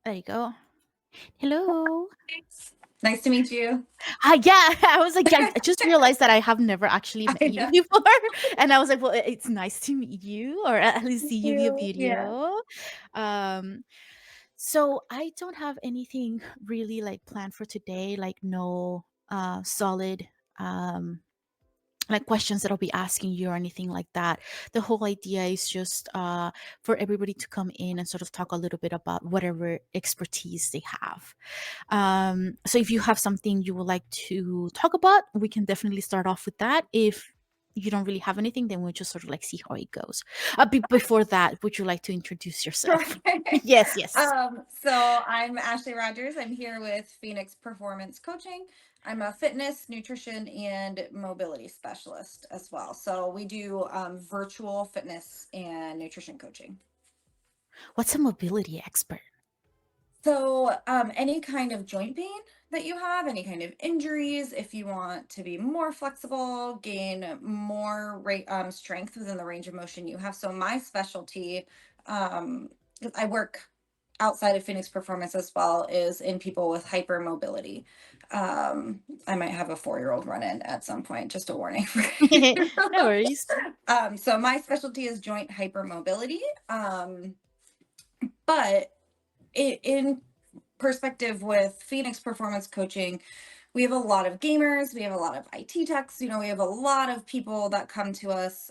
There you go. Hello. Thanks. Nice to meet you. Yeah, I was like, I just realized that I have never actually met I you know before, and I was like, well, it's nice to meet you, or at least see you via you. Yeah. video. Um, so I don't have anything really like planned for today, like no solid like questions that I'll be asking you or anything like that. The whole idea is just for everybody to come in and sort of talk a little bit about whatever expertise they have. So if you have something you would like to talk about, we can definitely start off with that. If you don't really have anything, then we'll just sort of like see how it goes. Before that, would you like to introduce Sure. yourself? Yes, yes. So I'm Ashley Rogers. I'm here with Phoenix Performance Coaching. I'm a fitness, nutrition, and mobility specialist as well. So we do virtual fitness and nutrition coaching. What's a mobility expert? So, any kind of joint pain that you have, any kind of injuries, if you want to be more flexible, gain more strength within the range of motion you have. So, my specialty, um, 'cause I work outside of Phoenix Performance as well, is in people with hypermobility. I might have a 4-year-old run in at some point, just a warning for you. No worries. So, my specialty is joint hypermobility. But in perspective with Phoenix Performance Coaching, we have a lot of gamers, we have a lot of IT techs, we have a lot of people that come to us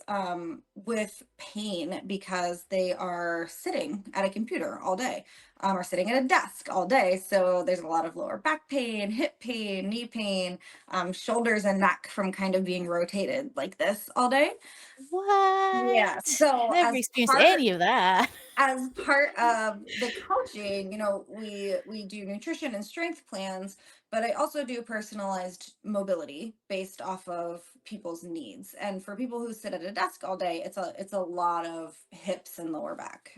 with pain because they are sitting at a computer all day, or sitting at a desk all day. So there's a lot of lower back pain, hip pain, knee pain, shoulders and neck from kind of being rotated like this all day. Yeah. What? So Never experienced any of that. as part of the coaching, we do nutrition and strength plans, but I also do personalized mobility based off of people's needs. And for people who sit at a desk all day, it's a lot of hips and lower back.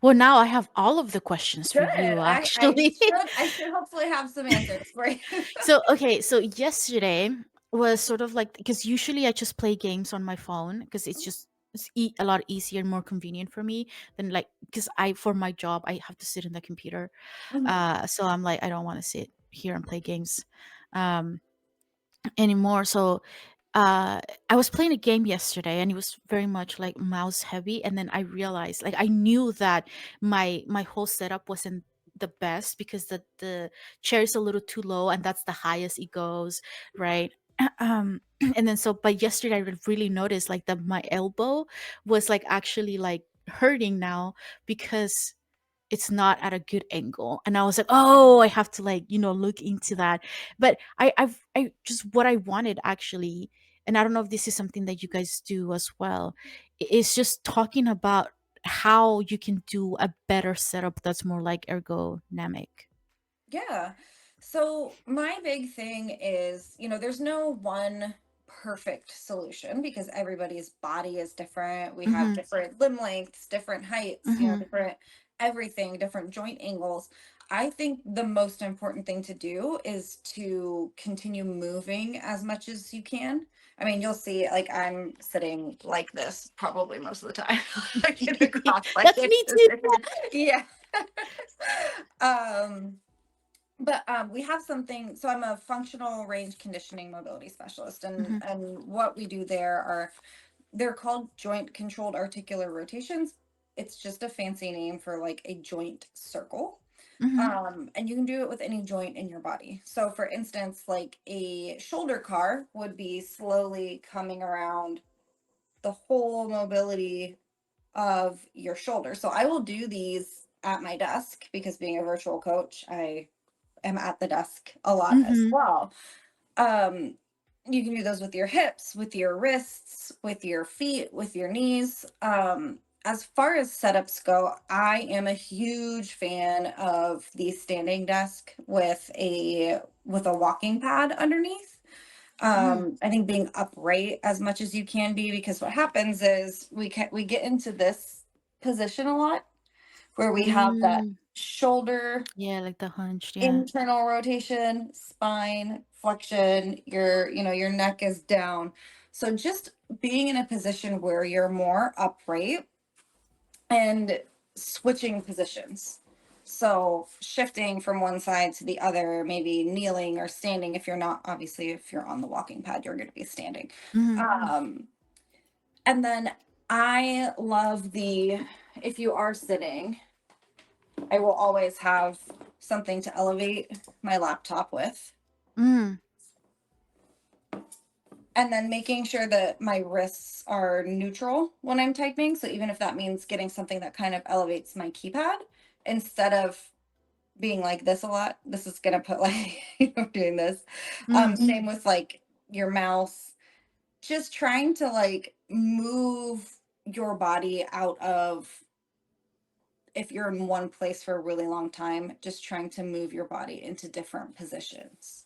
Well, now I have all of the questions for Good. you, I actually. should hopefully have some answers for you. So, okay, so yesterday was sort of like because usually I just play games on my phone because a lot easier and more convenient for me than like because I for my job I have to sit in the computer. Mhm. So I'm like I don't want to sit here and play games um anymore. So I was playing a game yesterday and it was very much like mouse heavy, and then I realized like I knew that my whole setup wasn't the best because the chair is a little too low and that's the highest it goes, right? um and then so but yesterday I really noticed like that my elbow was like actually like hurting now because it's not at a good angle, and I was like, oh, I have to like look into that. But I just what I wanted actually, and I don't know if this is something that you guys do as well, is just talking about how you can do a better setup that's more like ergonomic. Yeah. So my big thing is, there's no one perfect solution because everybody's body is different. We have Mm-hmm. different limb lengths, different heights, Mm-hmm. different everything, different joint angles. I think the most important thing to do is to continue moving as much as you can. I mean, you'll see, like, I'm sitting like this probably most of the time. I get across like That's me too. yeah. um but we have something. So I'm a functional range conditioning mobility specialist, and Mm-hmm. what we do there are they're called joint controlled articular rotations. It's just a fancy name for like a joint circle. Mm-hmm. And you can do it with any joint in your body. So for instance, like a shoulder car would be slowly coming around the whole mobility of your shoulder. So I will do these at my desk because being a virtual coach, I am at the desk a lot as Mm-hmm. well. Um, you can do those with your hips, with your wrists, with your feet, with your knees. As far as setups go, I am a huge fan of the standing desk with a walking pad underneath. I think being upright as much as you can be, because what happens is we get into this position a lot where we have that Mm-hmm. shoulder Yeah, like the hunched, yeah. internal rotation, spine flexion, your neck is down. So just being in a position where you're more upright and switching positions. So shifting from one side to the other, maybe kneeling or standing. If you're not, obviously, if you're on the walking pad, you're going to be standing. Mhm. And then I love if you are sitting, I will always have something to elevate my laptop with. Mm. And then making sure that my wrists are neutral when I'm typing. So even if that means getting something that kind of elevates my keypad instead of being like this a lot, this is gonna put like doing this. Mm. Same with like your mouse. Just trying to like move your body out of, if you're in one place for a really long time, just trying to move your body into different positions.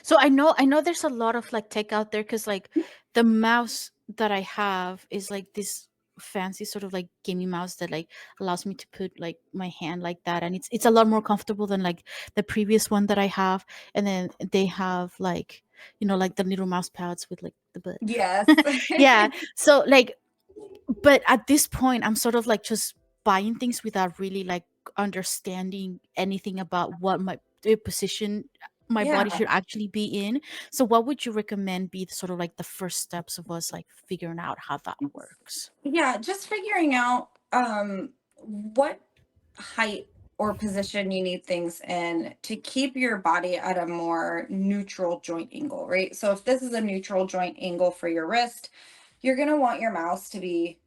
So I know there's a lot of like tech out there because like the mouse that I have is like this fancy sort of like gaming mouse that like allows me to put like my hand like that, and it's a lot more comfortable than like the previous one that I have. And then they have like, like the little mouse pads with like the butt. Yes. Yeah. So like, but at this point I'm sort of like just buying things without really like understanding anything about what the position my body Yeah. should actually be in. So what would you recommend be the sort of like the first steps of us like figuring out how that works? Yeah, just figuring out what height or position you need things in to keep your body at a more neutral joint angle, right? So if this is a neutral joint angle for your wrist, you're going to want your mouse to be,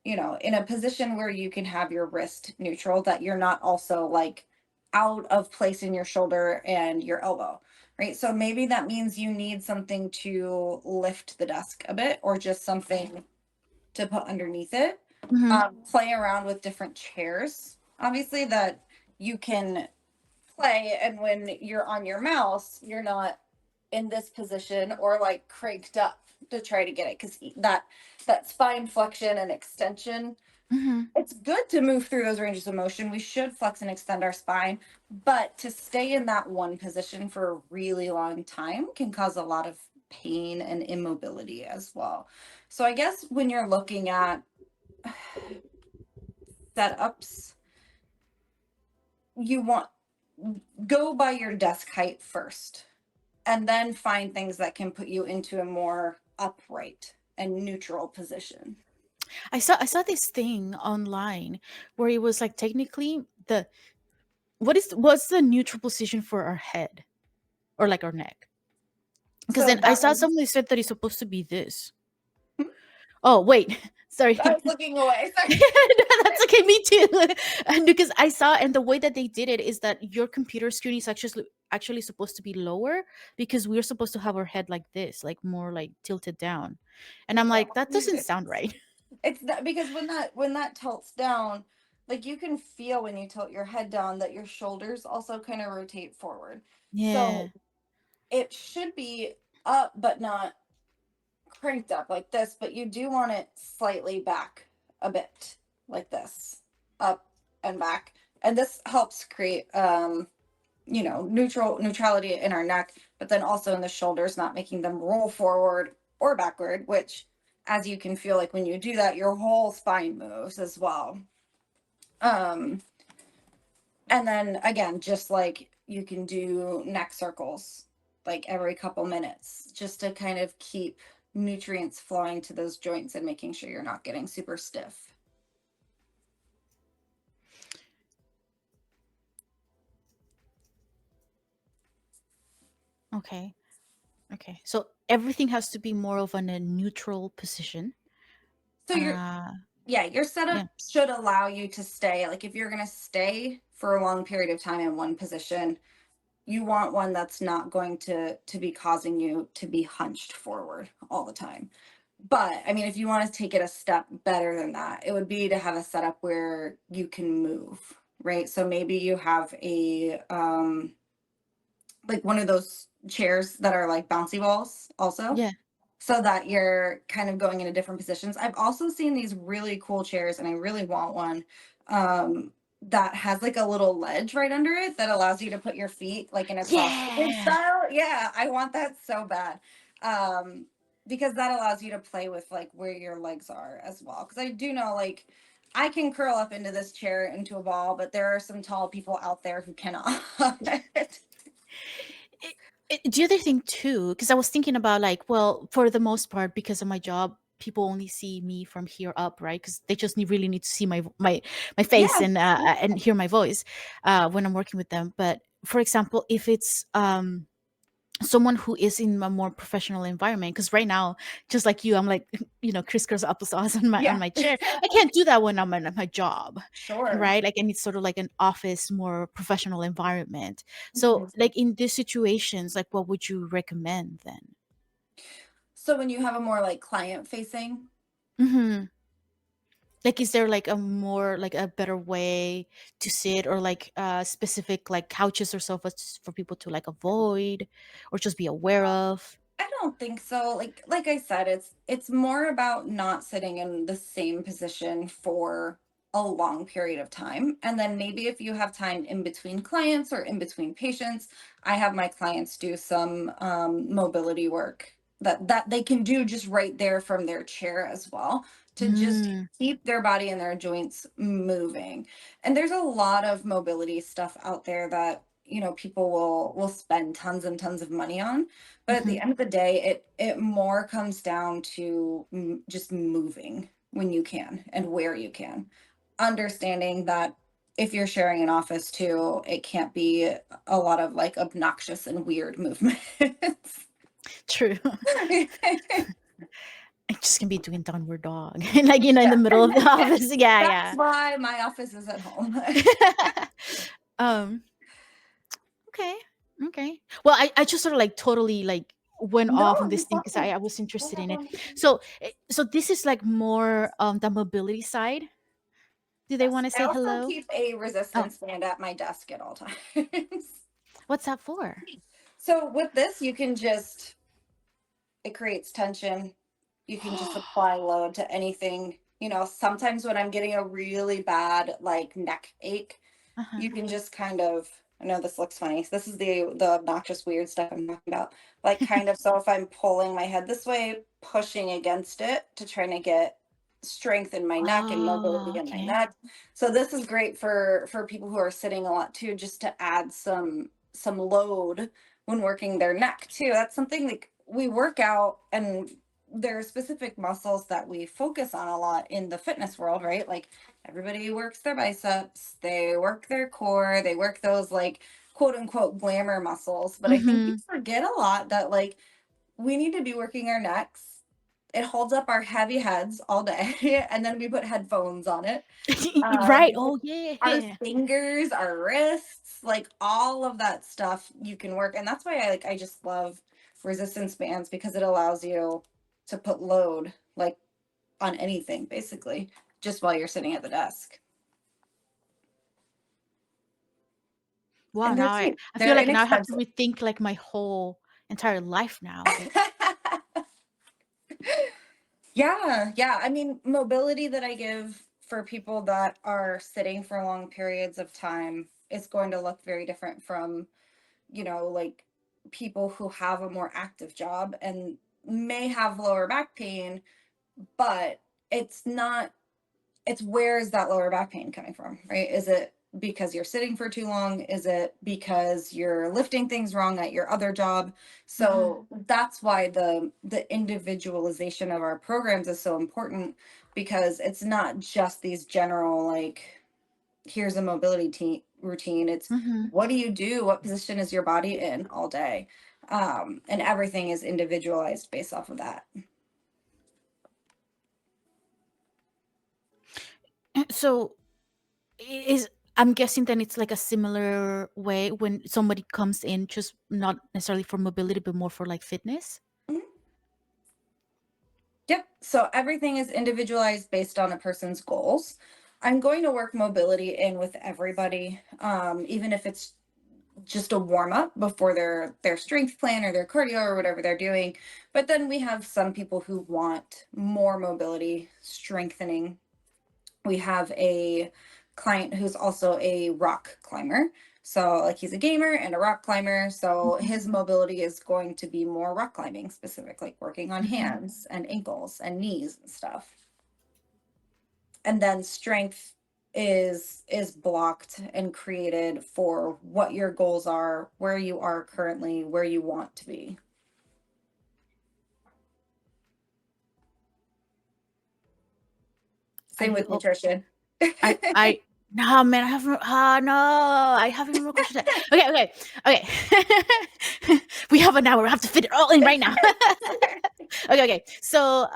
in a position where you can have your wrist neutral, that you're not also like out of place in your shoulder and your elbow, right? So maybe that means you need something to lift the desk a bit, or just something to put underneath it. Hmm. Play around with different chairs, obviously, that you can play. And when you're on your mouse, you're not in this position or like cranked up to try to get it, because that spine flexion and extension, Hmm. it's good to move through those ranges of motion. We should flex and extend our spine, but to stay in that one position for a really long time can cause a lot of pain and immobility as well. So I guess when you're looking at setups, you want, go by your desk height first, and then find things that can put you into a more upright and neutral position. I saw this thing online where it was like technically the what's the neutral position for our head or like our neck, because So then I that saw was, somebody said that it's supposed to be this. Oh wait, sorry. I was looking away. Sorry. That's okay, me too. And because I saw, and the way that they did it is that your computer screen is actually supposed to be lower, because we're supposed to have our head like this, like more like tilted down. And I'm like, No, that doesn't sound right. it's that, because when that tilts down, like you can feel when you tilt your head down that your shoulders also kind of rotate forward. Yeah. So it should be up, but not cranked up like this, but you do want it slightly back a bit, like this, up and back. And this helps create neutrality in our neck, but then also in the shoulders, not making them roll forward or backward, which, as you can feel, like when you do that, your whole spine moves as well. um and then again, just like you can do neck circles like every couple minutes, just to kind of keep nutrients flowing to those joints and making sure you're not getting super stiff. Okay. Okay. So everything has to be more of a neutral position. So your Uh Yeah, your setup yeah. should allow you to stay, like if you're going to stay for a long period of time in one position, you want one that's not going to be causing you to be hunched forward all the time. But I mean, if you want to take it a step better than that, it would be to have a setup where you can move, right? So maybe you have a like one of those chairs that are like bouncy balls also, Yeah. so that you're kind of going into different positions. I've also seen these really cool chairs, and I really want one, that has like a little ledge right under it that allows you to put your feet like in a cross Yeah. style. Yeah, I want that so bad. Um, because that allows you to play with like where your legs are as well. Because I do know like I can curl up into this chair into a ball, but there are some tall people out there who cannot. It, the other thing too, because I was thinking about like, well, for the most part, because of my job, people only see me from here up, right? Because they just really need to see my face Yeah. and hear my voice when I'm working with them. But for example, if it's someone who is in a more professional environment, because right now, just like you, I'm like crisscross applesauce on my Yeah. chair. I can't do that when I'm at my job, Sure. right? Like I need sort of like an office, more professional environment. So Mhm. like in these situations, like what would you recommend then? So when you have a more like client facing, Hmm. Like, is there like a more like a better way to sit, or like specific like couches or sofas for people to like avoid or just be aware of? I don't think so. Like I said, it's more about not sitting in the same position for a long period of time. And then maybe if you have time in between clients or in between patients, I have my clients do some mobility work that they can do just right there from their chair as well, to just Mm. keep their body and their joints moving. And there's a lot of mobility stuff out there that people will spend tons and tons of money on, but at Hmm. the end of the day, it more comes down to just moving when you can and where you can. Understanding that if you're sharing an office too, it can't be a lot of like obnoxious and weird movements. True. I just can be doing downward dog, like in the Yeah. middle of the office. Yeah, That's yeah. why my office is at home. um. Okay. Okay. Well, I just sort of like totally like went No, off on this you're thing because fine. I was interested in it. So so this is like more the mobility side. Do they want Yes. to I say also hello? keep a Oh, resistance band at my desk at all times. what's that for? So with this, you can just it creates tension. You can just apply load to anything. Sometimes when I'm getting a really bad like neck ache, Uh-huh. you can just kind of, I know this looks funny. So this is the obnoxious weird stuff I'm talking about. Like kind of, so if I'm pulling my head this way, pushing against it to trying to get strength in my neck and Oh, mobility in my okay. neck. So this is great for people who are sitting a lot too, just to add some load when working their neck too. That's something like we work out, and there are specific muscles that we focus on a lot in the fitness world, right? Like everybody works their biceps, they work their core, they work those like quote unquote glamour muscles. But I think we Mm-hmm. forget a lot that like we need to be working our necks. It holds up our heavy heads all day, and then we put headphones on it. Right. Um, Oh, our yeah. fingers, our wrists, like all of that stuff you can work. And that's why I just love resistance bands, because it allows you to put load like on anything basically just while you're sitting at the desk. Wow. And they're Now cheap. I feel They're like now I have to inexpensive. rethink like my whole entire life now. Like, Yeah, yeah. I mean, mobility that I give for people that are sitting for long periods of time is going to look very different from, like people who have a more active job and may have lower back pain, but it's not, it's where is that lower back pain coming from, right? Is it because you're sitting for too long? Is it because you're lifting things wrong at your other job? mhm. So that's why the individualization of our programs is so important, because it's not just these general like here's a mobility routine. It's Mhm. what do you do? What position is your body in all day? And everything is individualized based off of that. So is I'm guessing then it's like a similar way when somebody comes in, just not necessarily for mobility, but more for like fitness. Mhm. Yep. So everything is individualized based on a person's goals. I'm going to work mobility in with everybody, even if it's just a warm up before their strength plan or their cardio or whatever they're doing. But then we have some people who want more mobility strengthening. We have a client who's also a rock climber. So, like, he's a gamer and a rock climber. So, Mhm, his mobility is going to be more rock climbing specific, like working on mhm. hands and ankles and knees and stuff. And then strength is blocked and created for what your goals are, where you are currently, where you want to be. Are Same you with nutrition. I no, man, I have no, I have even more questions. Okay, okay, okay. We have an hour. We have to fit it all in right now. Okay, okay. So,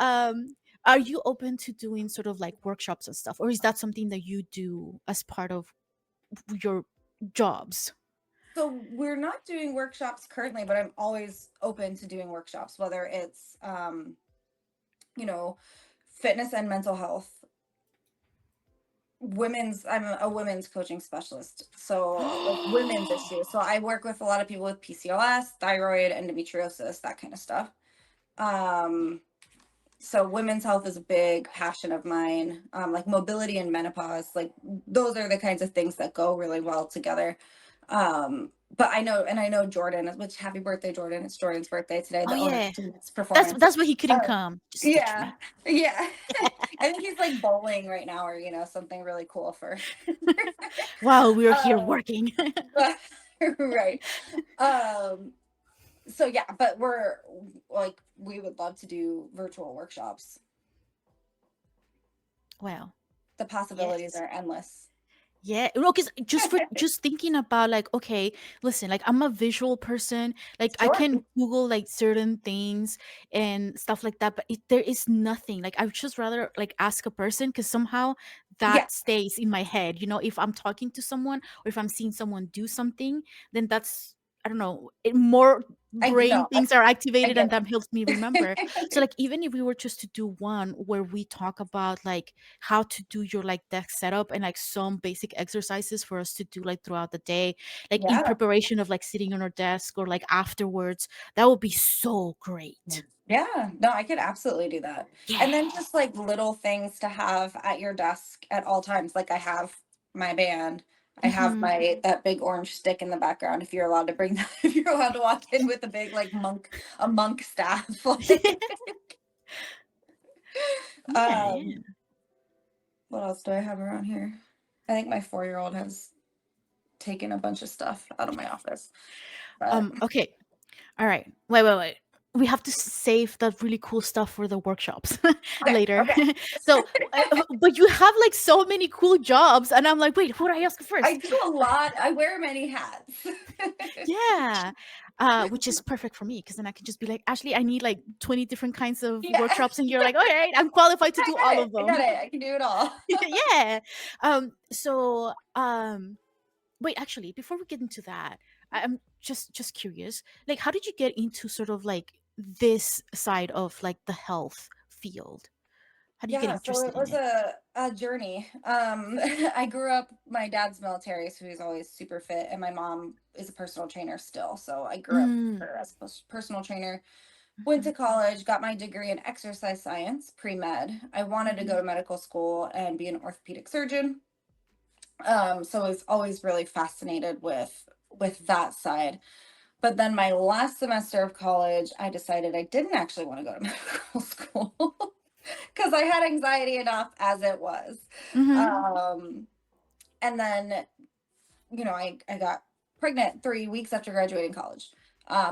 are you open to doing sort of like workshops and stuff, or is that something that you do as part of your jobs? So we're not doing workshops currently, but I'm always open to doing workshops, whether it's you know, fitness and mental health. I'm a women's coaching specialist. So like women's issues. So I work with a lot of people with PCOS, thyroid, endometriosis, that kind of stuff. Um so women's health is a big passion of mine. Like mobility and menopause, like those are the kinds of things that go really well together. But I know Jordan, which happy birthday, Jordan. It's Jordan's birthday today, Oh the owner yeah, of Phoenix Performance. that's why he couldn't Uh, come. Just to let you yeah, yeah. I think he's like bowling right now, or something really cool for. while we're here um, working. but, right. Um, so yeah, but we would love to do virtual workshops. Well, The possibilities yes. are endless. Yeah, no, because just thinking about like, okay, listen, like I'm a visual person, like I Sure. can Google like certain things and stuff like that, but there is nothing. Like I would just rather like ask a person because somehow Yeah, that stays in my head. You know, if I'm talking to someone or if I'm seeing someone do something, then that's I don't know, more I brain no, things are I activated and get that helps me remember. So it. like even if we were just to do one where we talk about like how to do your like desk setup and like some basic exercises for us to do like throughout the day, like in Yeah. preparation of like sitting on our desk or like afterwards, that would be so great. Yeah, no, I could absolutely do that. And Yeah. then just like little things to have at your desk at all times. Like I have my band. I have Hmm. my that big orange stick in the background if you're allowed to bring that, if you're allowed to walk in with a big like monk staff. Yeah, um, yeah. what else do I have around here? I think my 4-year-old has taken a bunch of stuff out of my office. But Okay. All right. Wait. We have to save that really cool stuff for the workshops okay, later. okay. So, but you have like so many cool jobs, and I'm like, wait, who do I ask I first? do a lot. I wear many hats. Yeah, which is perfect for me because then I can just be like, Ashley, I need like 20 different kinds of Yeah. workshops, and you're like, all right, I'm qualified to I do got all it. of I got them. it. I can do it all. Yeah. So, wait, actually, before we get into that, I'm just curious. Like, how did you get into sort of like this side of like the health field? How do you get Yeah, so interested it in was it? a journey. I grew up, my dad's military, so he's always super fit, and my mom is a personal trainer still. So I grew up with Mm. her as a personal trainer. Went Mhm, to college, got my degree in exercise science, pre-med. I wanted to go mhm, to medical school and be an orthopedic surgeon. So I was always really fascinated with that side. But then my last semester of college, I decided I didn't actually want to go to medical school because I had anxiety enough as it was. mhm. Um, and then, I got pregnant 3 weeks after graduating college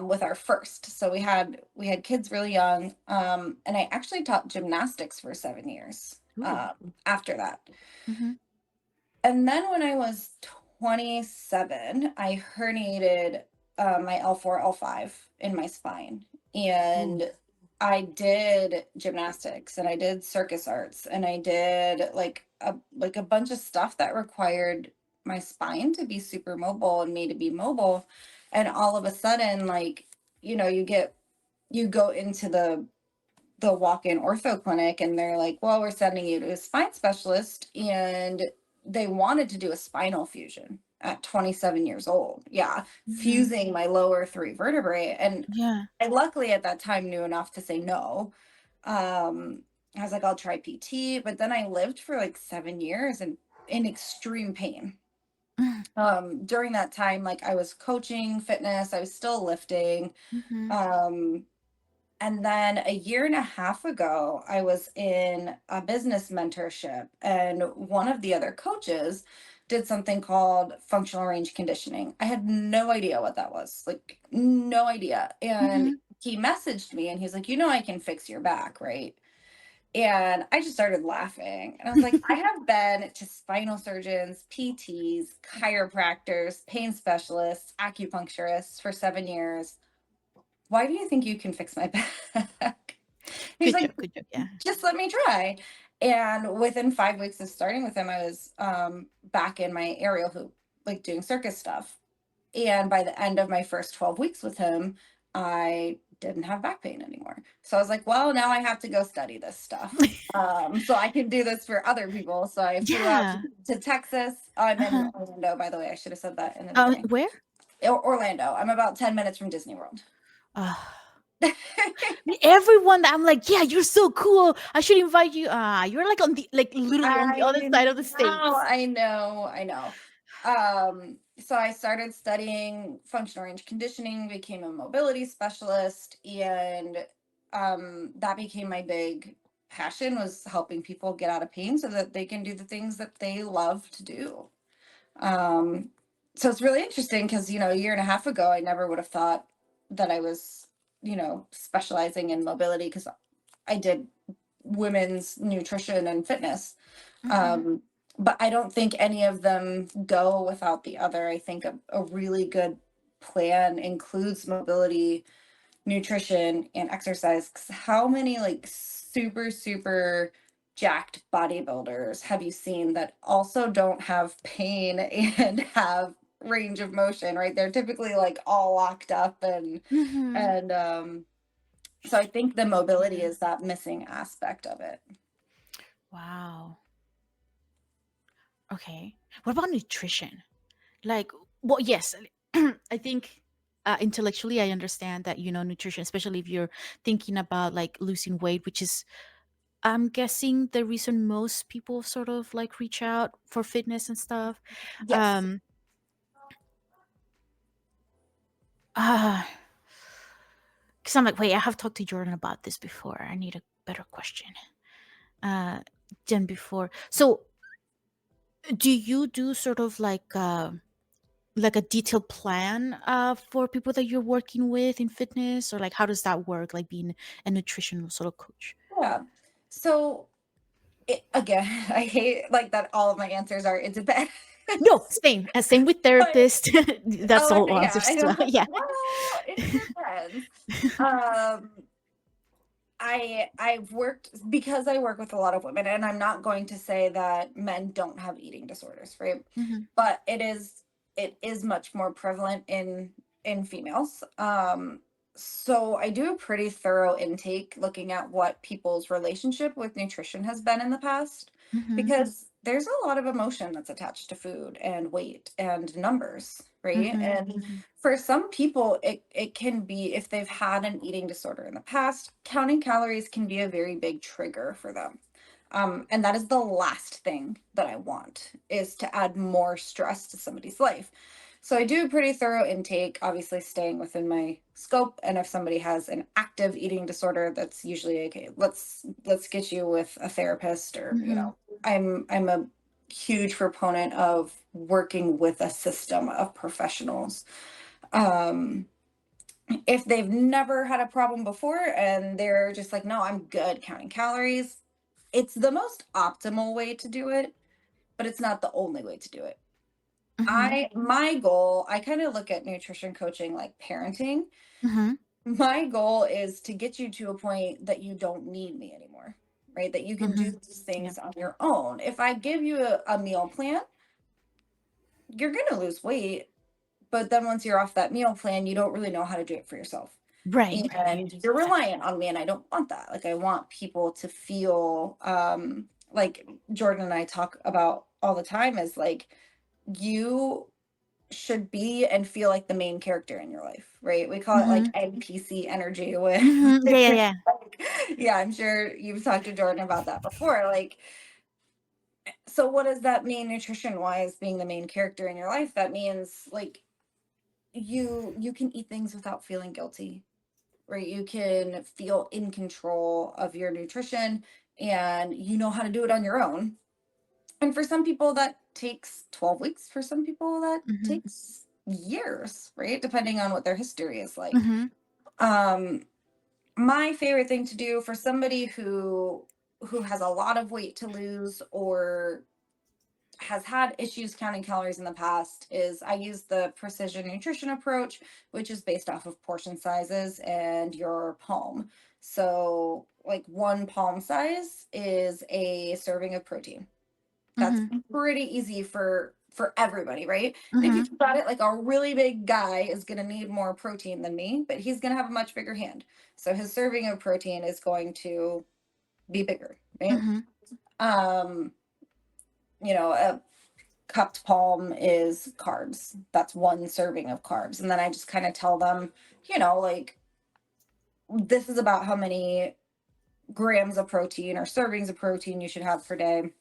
with our first. So we had kids really young. And I actually taught gymnastics for 7 years Ooh. after that. Mhm. And then when I was 27, I herniated my L4, L5 in my spine. Ooh. And I did gymnastics and I did circus arts and I did like a bunch of stuff that required my spine to be super mobile and me to be mobile. And all of a sudden, like, you go into the walk-in ortho clinic and they're like, well, we're sending you to a spine specialist. And they wanted to do a spinal fusion at 27 years old. Yeah, Mhm. fusing my lower three vertebrae. And Yeah. I luckily at that time knew enough to say no. I was like, I'll try PT, but then I lived for like 7 years and in extreme pain. Mm, During that time, like I was coaching fitness, I was still lifting. mhm, Um, and then a year and a half ago, I was in a business mentorship, and one of the other coaches did something called functional range conditioning. I had no idea what that was, like, no idea. And mhm. he messaged me and he's like, I can fix your back, right? And I just started laughing. And I was like, I have been to spinal surgeons, PTs, chiropractors, pain specialists, acupuncturists for 7 years. Why do you think you can fix my back? He's Good like, job, good job, yeah. just let me try. And within 5 weeks of starting with him, I was back in my aerial hoop, like doing circus stuff. And by the end of my first 12 weeks with him, I didn't have back pain anymore. So I was like, well, now I have to go study this stuff. So I can do this for other people. So I flew out Yeah, to Texas. I'm in uh-huh. Orlando, by the way. I should have said that in the beginning. Where? Orlando. I'm about 10 minutes from Disney World. Uh, everyone that I'm like, "Yeah, you're so cool. I should invite you." You're like on the like literally on the I other side of the know, states. I know, I know. So I started studying functional range conditioning, became a mobility specialist, and that became my big passion, was helping people get out of pain so that they can do the things that they love to do. Um, so it's really interesting because, a year and a half ago, I never would have thought that I was, specializing in mobility, because I did women's nutrition and fitness. Mhm, Um, but I don't think any of them go without the other. I think a really good plan includes mobility, nutrition, and exercise. 'Cause how many like super, super jacked bodybuilders have you seen that also don't have pain and have range of motion, right? They're typically like all locked up, mhm. and so I think the mobility Yeah. is that missing aspect of it. Wow. Okay. What about nutrition? Like, well, yes, I think intellectually I understand that, nutrition, especially if you're thinking about like losing weight, which is, I'm guessing, the reason most people sort of like reach out for fitness and stuff. Yes. Um, uh, because I'm like, wait, I have talked to Jordan about this before. I need a better question uh, than before. So, do you do sort of like a detailed plan for people that you're working with in fitness, or like how does that work, like being a nutritional sort of coach? Yeah. So again, I hate like that all of my answers are it depends. No, same, same with But therapist. That's oh, all okay, yeah, answers I to know. that. Yeah. Well, it depends. Um, I've worked, because I work with a lot of women, and I'm not going to say that men don't have eating disorders, right? Hmm. But it is much more prevalent in females. So I do a pretty thorough intake looking at what people's relationship with nutrition has been in the past, Hmm. because there's a lot of emotion that's attached to food and weight and numbers, right? Hmm. And for some people, it can be, if they've had an eating disorder in the past, counting calories can be a very big trigger for them. And that is the last thing that I want, is to add more stress to somebody's life. So I do a pretty thorough intake, obviously staying within my scope. And if somebody has an active eating disorder, that's usually okay. Let's get you with a therapist, or Hmm. I'm a huge proponent of working with a system of professionals. Um, if they've never had a problem before and they're just like, no, I'm good counting calories, it's the most optimal way to do it, but it's not the only way to do it. Hmm. My goal, I kind of look at nutrition coaching like parenting. Hmm. My goal is to get you to a point that you don't need me anymore, right? That you can do Hmm. these Yeah. things on your own. If I give you a meal plan, you're going to lose weight, but then once you're off that meal plan, you don't really know how to do it for yourself. Right. Right. And you're Exactly. reliant on me, and I don't want that. Like, I want people to feel like Jordan and I talk about all the time, is like, you should be and feel like the main character in your life, right? We call it like Hmm. NPC energy with Hmm. Yeah. Yeah. Yeah. yeah, I'm sure you've talked to Jordan about that before. Like, So what does that mean nutrition wise, being the main character in your life? That means like you can eat things without feeling guilty, right? You can feel in control of your nutrition and you know how to do it on your own. And for some people that takes 12 weeks, for some people that Mhm. takes years, right? Depending on what their history is like. Mhm. Um my favorite thing to do for somebody who has a lot of weight to lose or has had issues counting calories in the past is I use the precision nutrition approach, which is based off of portion sizes and your palm. So, like one palm size is a serving of protein. That's Mhm. pretty easy for everybody, right? And if you Mhm. think about it, like a really big guy is going to need more protein than me, but he's going to have a much bigger hand. So his serving of protein is going to be bigger, right? Mhm. Um, a cupped palm is carbs. That's one serving of carbs. And then I just kind of tell them, like this is about how many grams of protein or servings of protein you should have per day.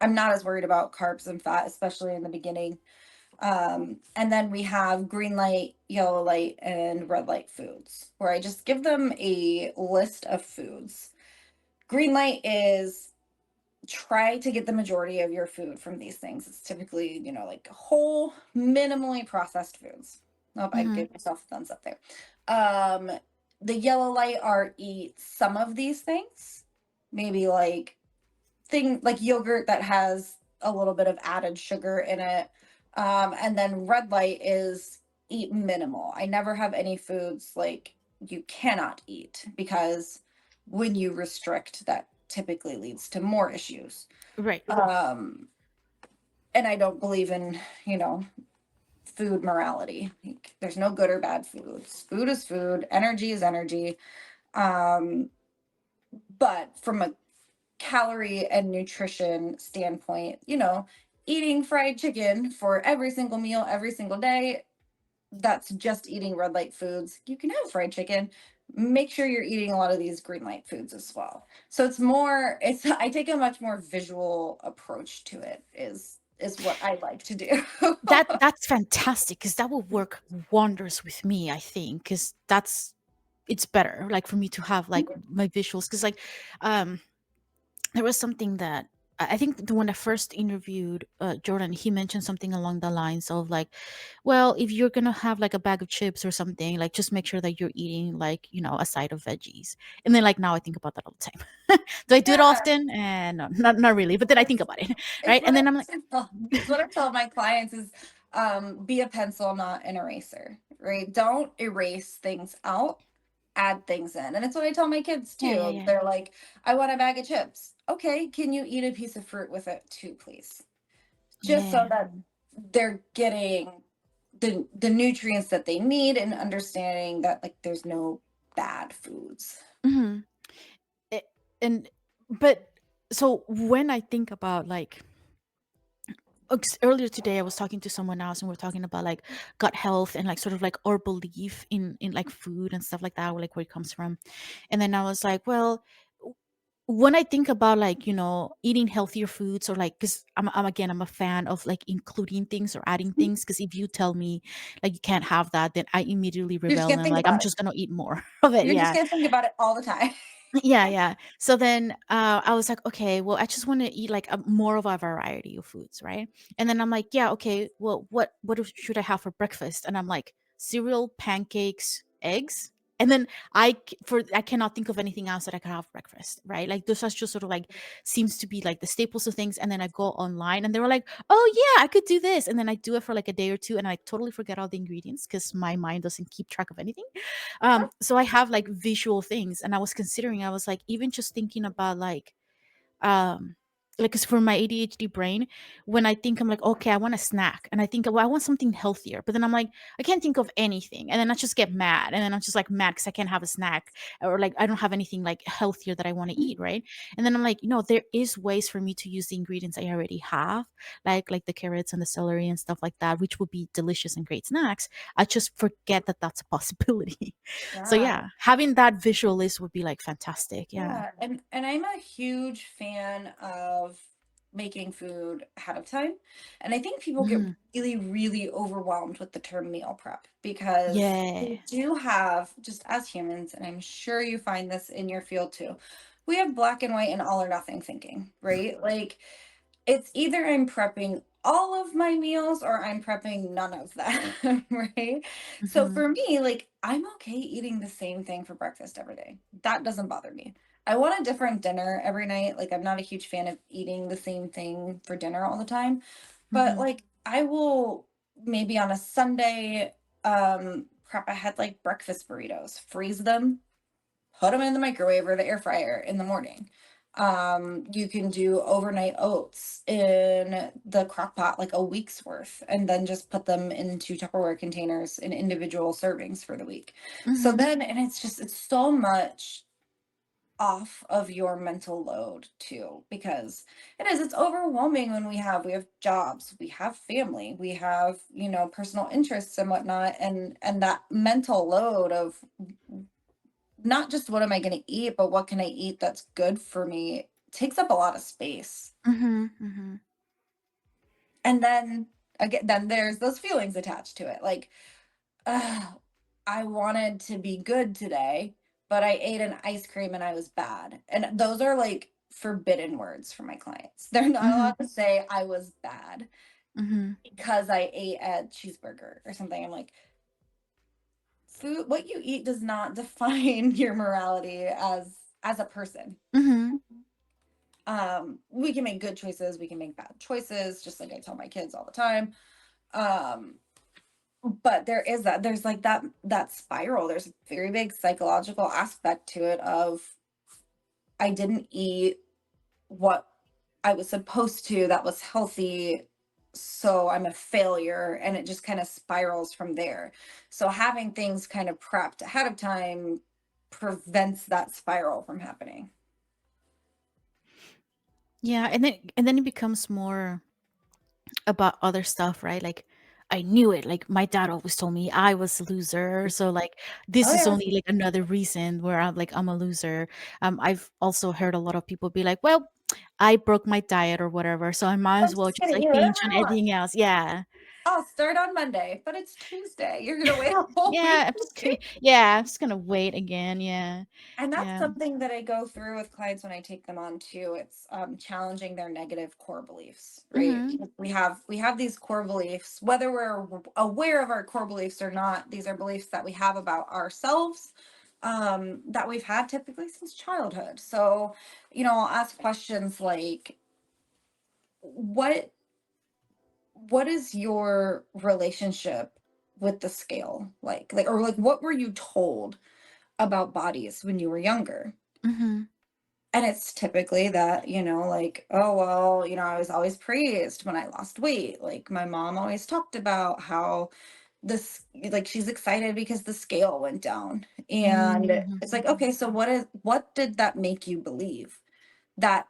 I'm not as worried about carbs and fat, especially in the beginning. And then we have green light, yellow light, and red light foods, where I just give them a list of foods. Green light is try to get the majority of your food from these things. It's typically, like whole, minimally processed foods. Nope, I Mhm. gave myself a thumbs up there. Um, the yellow light are eat some of these things, maybe like like yogurt that has a little bit of added sugar in it. And then red light is eat minimal. I never have any foods like you cannot eat because when you restrict, that typically leads to more issues. Right. Um, and I don't believe in, food morality. Like, there's no good or bad foods. Food is food, energy is energy. Um, but from a calorie and nutrition standpoint, eating fried chicken for every single meal, every single day, that's just eating red light foods. You can have fried chicken. Make sure you're eating a lot of these green light foods as well. So I take a much more visual approach to it is what I like to do. That's fantastic because that will work wonders with me, I think, because it's better, like, for me to have, like, my visuals. Because, like, um there was something that I think when I first interviewed Jordan, he mentioned something along the lines of like, well, if you're gonna have like a bag of chips or something, like just make sure that you're eating like a side of veggies. And then like now I think about that all the time. Do I do it Yeah. often? And no, not really. But then I think about it, It's right? what And I then I'm like, it's what I tell my clients is be a pencil, not an eraser, right? Don't erase things out, add things in. And it's what I tell my kids yeah, yeah, too. yeah, They're like, I want a bag of chips. Okay, can you eat a piece of fruit with it too, please? Just so yeah. that they're getting the nutrients that they need and understanding that like there's no bad foods. Hmm. And but so when I think about like earlier today I was talking to someone else and we're talking about like gut health and like sort of like our belief in like food and stuff like that, or like where it comes from. And then I was like, well, w- when I think about like eating healthier foods, or like, because I'm a fan of like including things or adding things, because if you tell me like you can't have that, then I immediately You're just rebel gonna and I'm think like, I'm about it. just gonna eat more of it. You're just Yeah. gonna think about it all the time. Yeah, yeah. So then I was like, okay, well, I just want to eat like more of a variety of foods, right? And then I'm like, yeah, okay, well, what should I have for breakfast? And I'm like, cereal, pancakes, eggs. And then I cannot think of anything else that I could have for breakfast, right? Like this is just sort of like seems to be like the staples of things. And then I go online and they were like, oh yeah, I could do this. And then I do it for like a day or two and I totally forget all the ingredients because my mind doesn't keep track of anything. So I have like visual things, and I was considering, I was like, even just thinking about um like, 'cause for my ADHD brain, when I think, I'm like, okay, I want a snack, and I think, well, I want something healthier, but then I'm like, I can't think of anything, and then I just get mad, and then I'm just like mad because I can't have a snack, or like I don't have anything like healthier that I want to eat, right? And then I'm like, there is ways for me to use the ingredients I already have, like the carrots and the celery and stuff like that, which would be delicious and great snacks. I just forget that that's a possibility. So Yeah. yeah, having that visual list would be like fantastic. Yeah. Yeah, and I'm a huge fan of making food ahead of time. And I think people get Mhm. really, really overwhelmed with the term meal prep because Yeah. we do have, just as humans, and I'm sure you find this in your field too, we have black and white and all or nothing thinking, right? Like it's either I'm prepping all of my meals or I'm prepping none of them, right? So Mhm. for me, like I'm okay eating the same thing for breakfast every day. That doesn't bother me. I want a different dinner every night. Like I'm not a huge fan of eating the same thing for dinner all the time, but Mhm. like I will maybe on a Sunday prep ahead like breakfast burritos, freeze them, put them in the microwave or the air fryer in the morning. You can do overnight oats in the crock pot, like a week's worth, and then just put them into Tupperware containers in individual servings for the week. So Mhm. then, and it's so much off of your mental load too, because it's overwhelming when we have jobs, we have family, we have, personal interests and whatnot, and that mental load of not just what am I going to eat, but what can I eat that's good for me takes up a lot of space. Mhm. Mhm. And then again, then there's those feelings attached to it. Like, "Ugh, I wanted to be good today, but I ate an ice cream and I was bad." And those are like forbidden words for my clients. They're not Mhm. allowed to say I was bad Mhm. because I ate a cheeseburger or something. I'm like, food, what you eat does not define your morality as a person. Mhm. We can make good choices, we can make bad choices, just like I tell my kids all the time. um but there's like that spiral. There's a very big psychological aspect to it of I didn't eat what I was supposed to that was healthy, so I'm a failure, and it just kind of spirals from there. So having things kind of prepped ahead of time prevents that spiral from happening. Yeah, and then it becomes more about other stuff, right? Like I knew it. Like my dad always told me I was a loser. So like Oh this is yeah. only like another reason where I'm a loser. I've also heard a lot of people be like, well, I broke my diet or whatever, so I might I'm as well just just gonna like eat whatever binge on I want. everything else. Yeah. I'll start on Monday, but it's Tuesday. You're gonna wait a whole Yeah, week I'm to just gonna see. yeah, I'm just gonna wait again. Yeah. And that's Yeah. something that I go through with clients when I take them on too. It's challenging their negative core beliefs, right? Mhm. Because we have these core beliefs, whether we're aware of our core beliefs or not. These are beliefs that we have about ourselves, that we've had typically since childhood. So, I'll ask questions like, what what is your relationship with the scale like, or like what were you told about bodies when you were younger? Mhm. And it's typically that, like, oh well, I was always praised when I lost weight. Like my mom always talked about how this, like, she's excited because the scale went down. And Mhm. it's like, okay, so what did that make you believe? That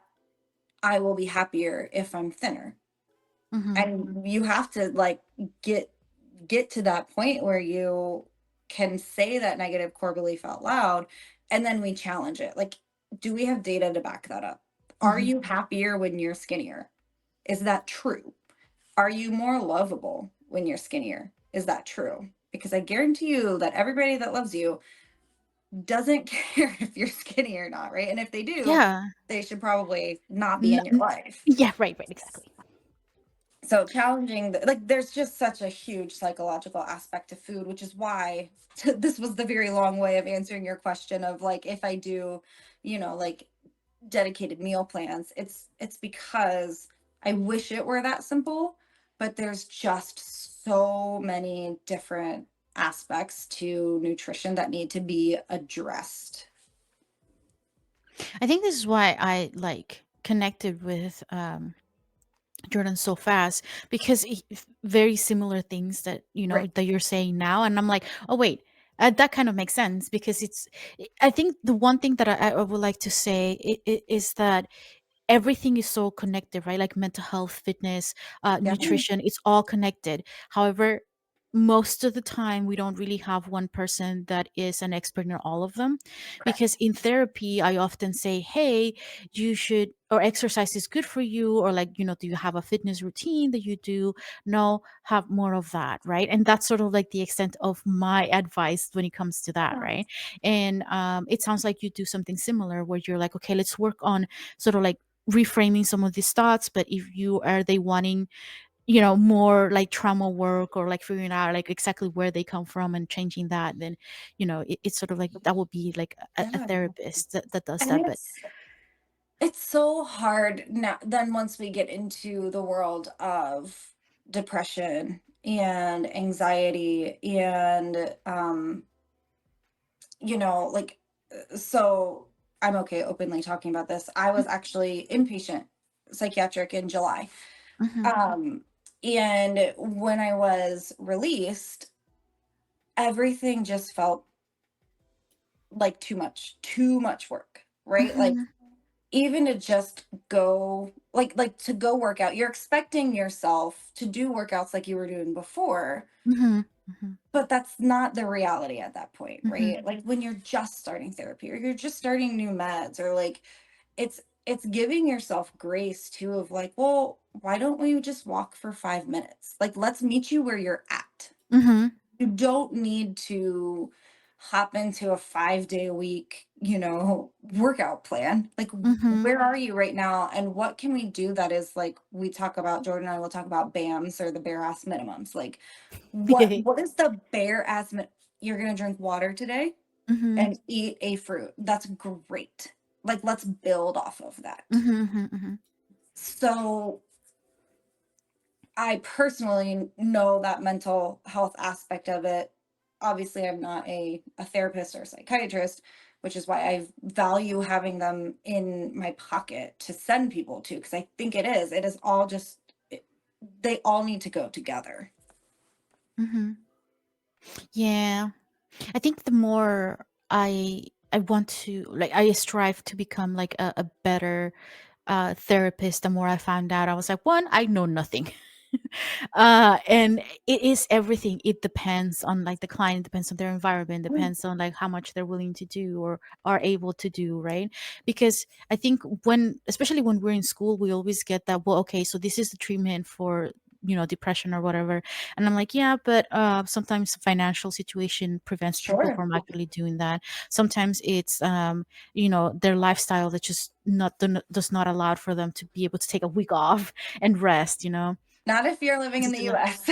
I will be happier if I'm thinner. Mhm. And you have to like get get to that point where you can say that negative core belief out loud, and then we challenge it. Like, do we have data to back that up? Are Mhm. you happier when you're skinnier? Is that true? Are you more lovable when you're skinnier? Is that true? Because I guarantee you that everybody that loves you doesn't care if you're skinny or not, right? And if they do, Yeah. they should probably not be N- in your n- life. yeah, right, exactly. So challenging like there's just such a huge psychological aspect to food, which is why this was the very long way of answering your question of like if I do, like dedicated meal plans. It's because I wish it were that simple, but there's just so many different aspects to nutrition that need to be addressed. I think this is why I like connected with Jordan so fast because very similar things that Right. that you're saying now, and I'm like, oh wait, that kind of makes sense because I think the one thing that I would like to say is that everything is so connected, right? Like mental health, fitness, Yeah. nutrition, it's all connected. However, most of the time we don't really have one person that is an expert in all of them, because Correct. in therapy I often say, hey, you should, or exercise is good for you, or like, do you have a fitness routine that you do? No, have more of that, right? And that's sort of like the extent of my advice when it comes to that, Yeah. right? And it sounds like you do something similar where you're like, okay, let's work on sort of like reframing some of these thoughts. But if you are they wanting, more like trauma work, or like figuring out like exactly where they come from and changing that, then it's sort of like that would be like a Yeah. therapist that does And that. But it's so hard now then once we get into the world of depression and anxiety and like so I'm okay openly talking about this. I was actually inpatient psychiatric in July. mhm, Um and when I was released, everything just felt like too much work, right? Like mhm, even to just go like to go work out, you're expecting yourself to do workouts like you were doing before, mhm, mhm, but that's not the reality at that point, mhm, right? Like when you're just starting therapy or you're just starting new meds, or like it's giving yourself grace too of like, well, why don't we just walk for 5 minutes? Like let's meet you where you're at. mhm, You don't need to hop into a 5-day a week, workout plan. Like, mhm. where are you right now? And what can we do that is like we talk about, Jordan and I will talk about BAMs or the bare ass minimums. Like, what is the bare ass you're gonna drink water today Mhm, and eat a fruit. That's great. Like, let's build off of that. mhm, mhm, mhm, So I personally know that mental health aspect of it. Obviously, I'm not a therapist or a psychiatrist, which is why I value having them in my pocket to send people to, because I think it is all just, they all need to go together. mhm. Yeah, I think the more I want to, like, I strive to become like a better therapist, the more I found out I was like, one, I know nothing. And it is everything. It depends on like the client, depends on their environment, Mm. depends on like how much they're willing to do or are able to do, right? Because I think when, especially when we're in school, we always get that, well, okay, so this is the treatment for depression or whatever. And I'm like, yeah, but sometimes financial situation prevents people Sure. from actually doing that. Sometimes it's their lifestyle that just does not allow for them to be able to take a week off and rest. Not if you're living in This the is a US.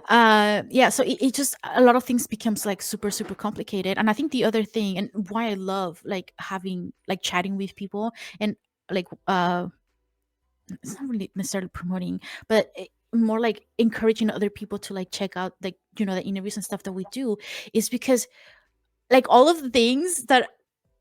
yeah. Yeah, so it just, a lot of things becomes like super super complicated. And I think the other thing, and why I love like having like chatting with people, and like it's not really necessarily promoting, but more like encouraging other people to like check out like the interviews and stuff that we do, is because like all of the things that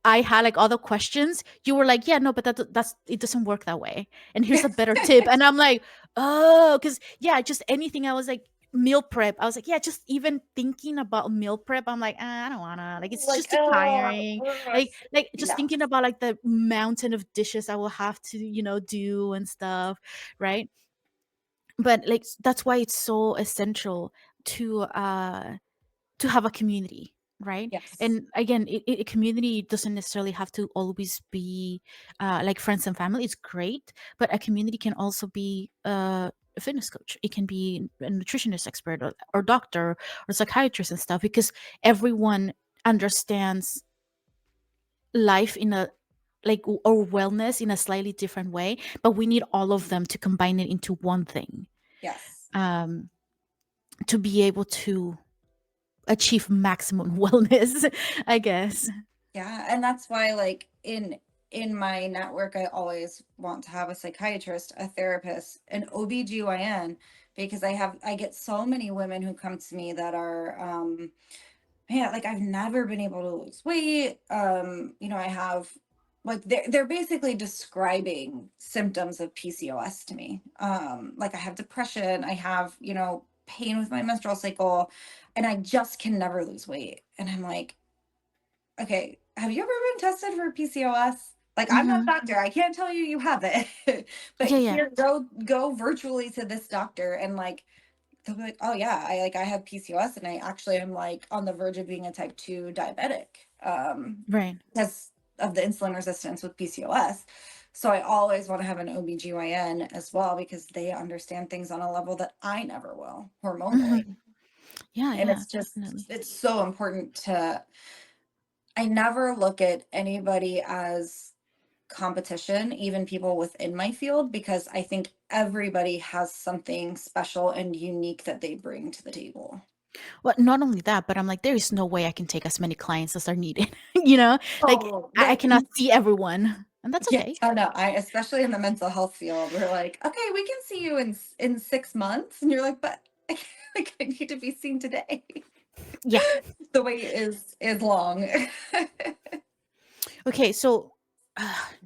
I had, like all the questions, you were like, yeah, no, but that's it doesn't work that way. And here's a better tip. And I'm like, oh, because yeah, just anything. I was like, meal prep. I was like, yeah, just even thinking about meal prep, I'm like, I don't wanna. Like, it's Like, just too tiring. ugh, Like just no. thinking about like the mountain of dishes I will have to, do and stuff, right? But like that's why it's so essential to have a community, right? Yes. And again, a community doesn't necessarily have to always be like friends and family. It's great, but a community can also be a fitness coach. It can be a nutritionist expert, or doctor or psychiatrist and stuff, because everyone understands life in a or wellness in a slightly different way, but we need all of them to combine it into one thing, Yes. um, to be able to achieve maximum wellness, I guess. Yeah, and that's why like in my network I always want to have a psychiatrist, a therapist, an OBGYN, because I get so many women who come to me that are man, like I've never been able to lose weight. I have like they're basically describing symptoms of PCOS to me. Like I have depression, I have, pain with my menstrual cycle, and I just can never lose weight. And I'm like, okay, have you ever been tested for PCOS? Like, I'm not a Mhm. doctor. I can't tell you you have it. But Yeah, yeah. here, go virtually to this doctor and like they'll be like, "Oh yeah, I have PCOS and I actually am like on the verge of being a type 2 diabetic." Right. Because of the insulin resistance with PCOS. So I always want to have an OBGYN as well because they understand things on a level that I never will hormonally. Mhm. Yeah, And yeah, it's just definitely. it's so important to I never look at anybody as competition, even people within my field, because I think everybody has something special and unique that they bring to the table. Well, not only that, but I'm like, there is no way I can take as many clients as are needed. You know? Like, Oh, I right. cannot see everyone, and that's Yeah. okay. Oh no, I especially in the mental health field, we're like, okay, we can see you in 6 months. And you're like, but like, I need to be seen today. Yeah. The wait is long. Okay, so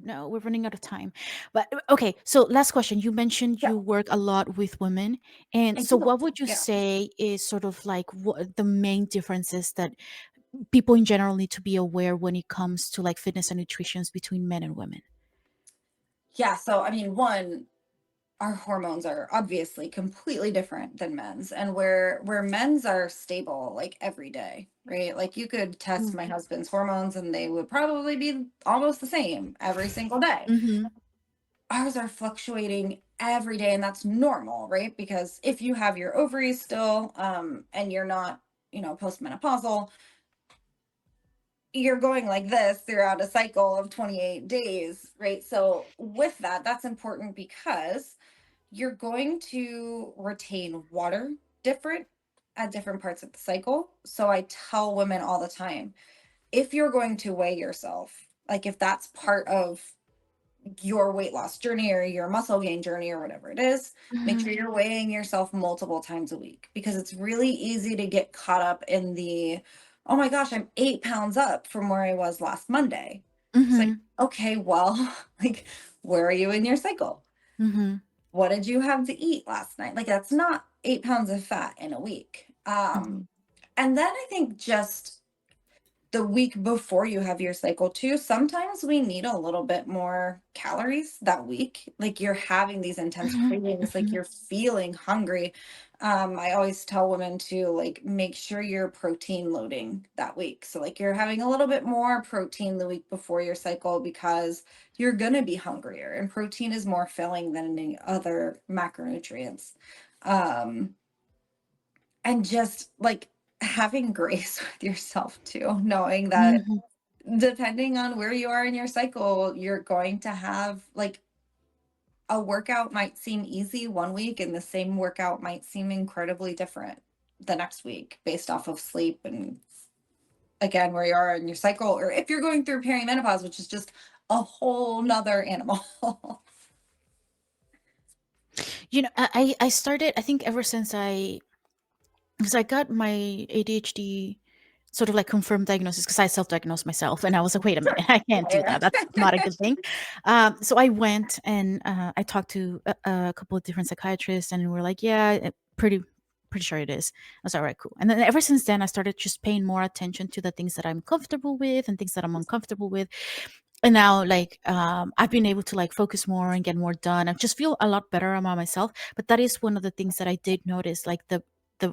no, we're running out of time. But okay, so last question. You mentioned Yeah, you work a lot with women, and I so do. what would you Yeah. say is sort of like what the main differences that people in general need to be aware when it comes to like fitness and nutrition between men and women? Yeah. So I mean, one, our hormones are obviously completely different than men's, and where men's are stable like every day, right? Like you could test my husband's hormones and they would probably be almost the same every single day. Mm-hmm. Ours are fluctuating every day, and that's normal, right? Because if you have your ovaries still, and you're not, postmenopausal, you're going like this throughout a cycle of 28 days, right? So with that, that's important because you're going to retain water different at different parts of the cycle. So I tell women all the time, if you're going to weigh yourself, like if that's part of your weight loss journey or your muscle gain journey or whatever it is, make Mm-hmm. sure you're weighing yourself multiple times a week because it's really easy to get caught up in the, oh my gosh, I'm 8 pounds up from where I was last Monday. It's like, Mm-hmm. okay, well, like, where are you in your cycle? Mm-hmm. What did you have to eat last night? Like, that's not 8 pounds of fat in a week. Mm-hmm. And then I think just the week before you have your cycle too, sometimes we need a little bit more calories that week. Like you're having these intense cravings, like Mm-hmm. you're feeling hungry. I always tell women to like make sure you're protein loading that week. So like you're having a little bit more protein the week before your cycle because you're gonna be hungrier and protein is more filling than any other macronutrients. Um, and just like having grace with yourself too, knowing that Mm-hmm. depending on where you are in your cycle, you're going to have like a workout might seem easy one week and the same workout might seem incredibly different the next week based off of sleep and again where you are in your cycle or if you're going through perimenopause, which is just a whole nother animal. You know, I started, I think ever since because I got my ADHD sort of like confirmed diagnosis because I self-diagnosed myself and I was like, wait a minute, Sure. I can't do Yeah, that. That's not a good thing. So I went and I talked to a couple of different psychiatrists and we're like, yeah, pretty sure it is. I was all right, cool. And then ever since then, I started just paying more attention to the things that I'm comfortable with and things that I'm uncomfortable with. And now like I've been able to like focus more and get more done. I just feel a lot better about myself. But that is one of the things that I did notice, like the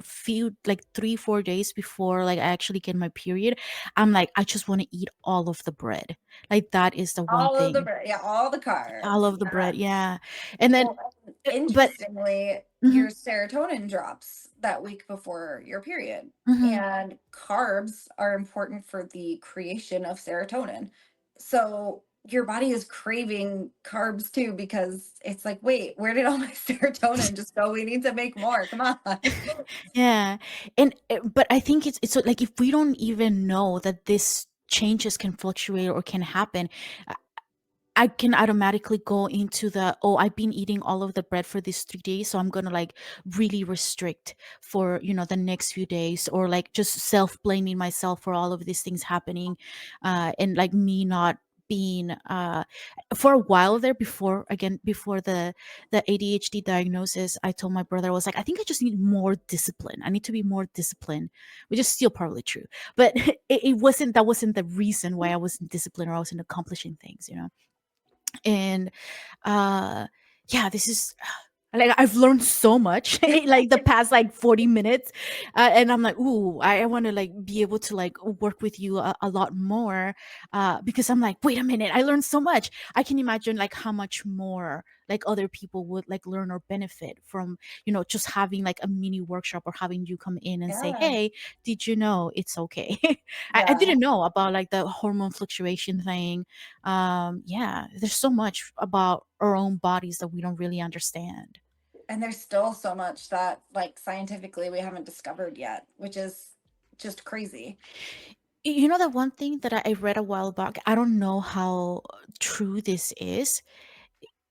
few like 3 4 days before like I actually get my period, I'm like, I just want to eat all of the bread. Like that is the one all of the thing. yeah, all the All carbs. of the bread, yeah. And then Well, but interestingly, mhm, your serotonin drops that week before your period. mhm. And carbs are important for the creation of serotonin. So your body is craving carbs too because it's like, wait, where did all my serotonin just go? We need to make more. Come on. Yeah. And but I think it's so, like if we don't even know that this changes can fluctuate or can happen, I can automatically go into the, oh, I've been eating all of the bread for these 3 days, so I'm gonna like really restrict for the next few days, or like just self blaming myself for all of these things happening, and like me not being for a while there before, again, before the ADHD diagnosis. I told my brother, I was like, I think I just need more discipline. I need to be more disciplined, which is still probably true, but it wasn't, that wasn't the reason why I wasn't disciplined or I wasn't accomplishing things. And uh yeah, this is Like, I've learned so much, like, the past, like, 40 minutes, and I'm like, "Ooh, I wanna, like, be able to, like, work with you a lot more," because I'm like, "Wait a minute, I learned so much." I can imagine, like, how much more, like, other people would, like, learn or benefit from, just having, like, a mini workshop or having you come in and say, Yeah. "Hey, did you know it's okay?" I Yeah. didn't know about, like, the hormone fluctuation thing. Yeah, there's so much about our own bodies that we don't really understand. And there's still so much that, like, scientifically we haven't discovered yet, which is just crazy. You know that one thing that I read a while back, I don't know how true this is.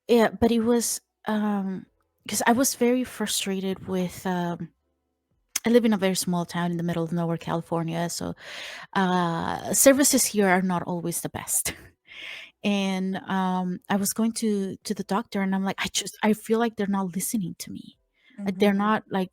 Yeah, but it was because I was very frustrated with I live in a very small town in the middle of nowhere, California, so services here are not always the best. And I was going to the doctor and I'm like, I feel like they're not listening to me. Like they're Mhm. not like,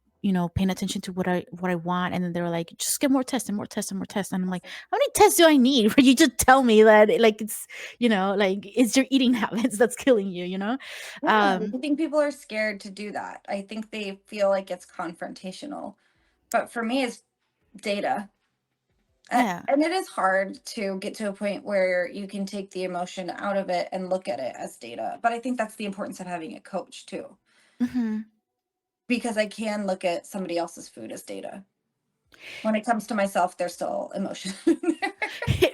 paying attention to what I want. And then they're like, just get more tests and more tests and more tests. And I'm like, how many tests do I need for you to tell me that like it's, like it's your eating habits that's killing you? Yeah, Um I think people are scared to do that. I think they feel like it's confrontational. But for me, it's data. yeah. And it is hard to get to a point where you can take the emotion out of it and look at it as data. But I think that's the importance of having a coach too, Hmm. because I can look at somebody else's food as data. When it comes to myself, there's still emotion in there.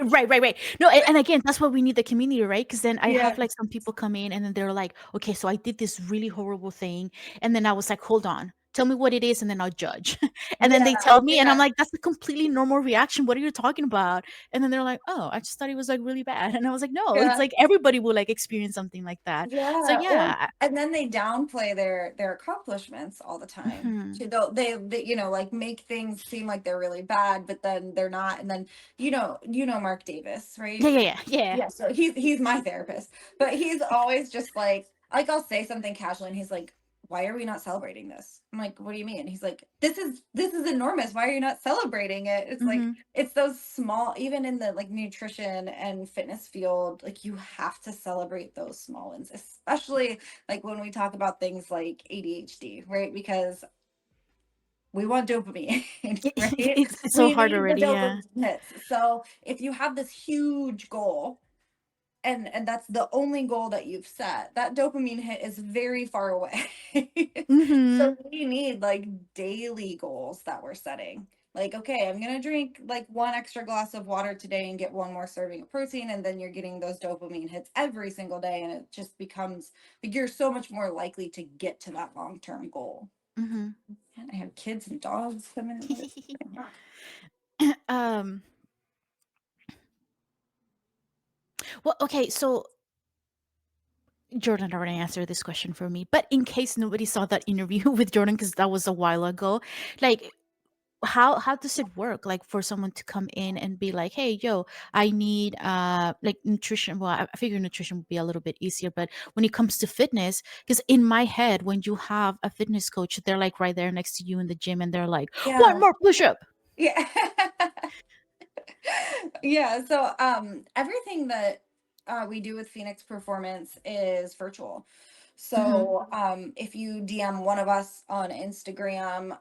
Right, right, right. No, and again, that's why we need the community, right? Because then I Yeah. have like some people come in and then they're like, okay, so I did this really horrible thing. And then I was like, hold on, tell me what it is, and then I'll judge. And then Yeah. they tell Oh, me, and I'm yeah. like, that's a completely normal reaction. What are you talking about? And then they're like, oh, I just thought it was like really bad. And I was like, no, it's Yeah. like everybody will like experience something like that. So Yeah, or yeah. and then they downplay their accomplishments all the time. Mhm. So they like make things seem like they're really bad, but then they're not. And then you know Mark Davis, Yeah, right? yeah, yeah, yeah. Yeah, so he's my therapist, but he's always just like I'll say something casually, and he's like, "Why are we not celebrating this?" I'm like, "What do you mean?" He's like, "This is enormous. Why are you not celebrating it?" It's like Hmm. it's those small, even in the like nutrition and fitness field, like you have to celebrate those small wins, especially like when we talk about things like ADHD, right? Because we want dopamine, right? It's so We hard need the already. Yeah. dopamine hits. So if you have this huge goal and that's the only goal that you've set, that dopamine hit is very far away. So Hmm. we need like daily goals that we're setting. Like, okay, I'm gonna drink like one extra glass of water today and get one more serving of protein, and then you're getting those dopamine hits every single day, and it just becomes like you're so much more likely to get to that long-term goal. Hmm. And I have kids and dogs coming in here. um. Well, okay, so Jordan already answered this question for me, but in case nobody saw that interview with Jordan, because that was a while ago, like how does it work? Like for someone to come in and be like, "Hey, yo, I need like nutrition." Well, I figure nutrition would be a little bit easier, but when it comes to fitness, because in my head, when you have a fitness coach, they're like right there next to you in the gym, and they're like, "One Yeah. more push up." Yeah. Yeah, so everything that we do with Phoenix Performance is virtual. Mm-hmm. So if you DM one of us on Instagram,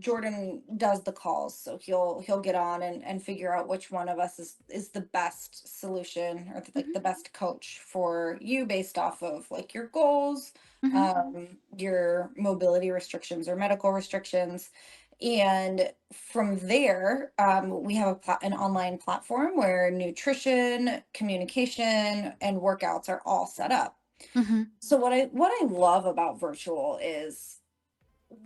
Jordan does the calls. So he'll get on and figure out which one of us is the best solution or like the best coach for you based off of like your goals, Mm-hmm. your mobility restrictions or medical restrictions. And from there, we have an online platform where nutrition, communication, and workouts are all set up. Mm-hmm. So what I love about virtual is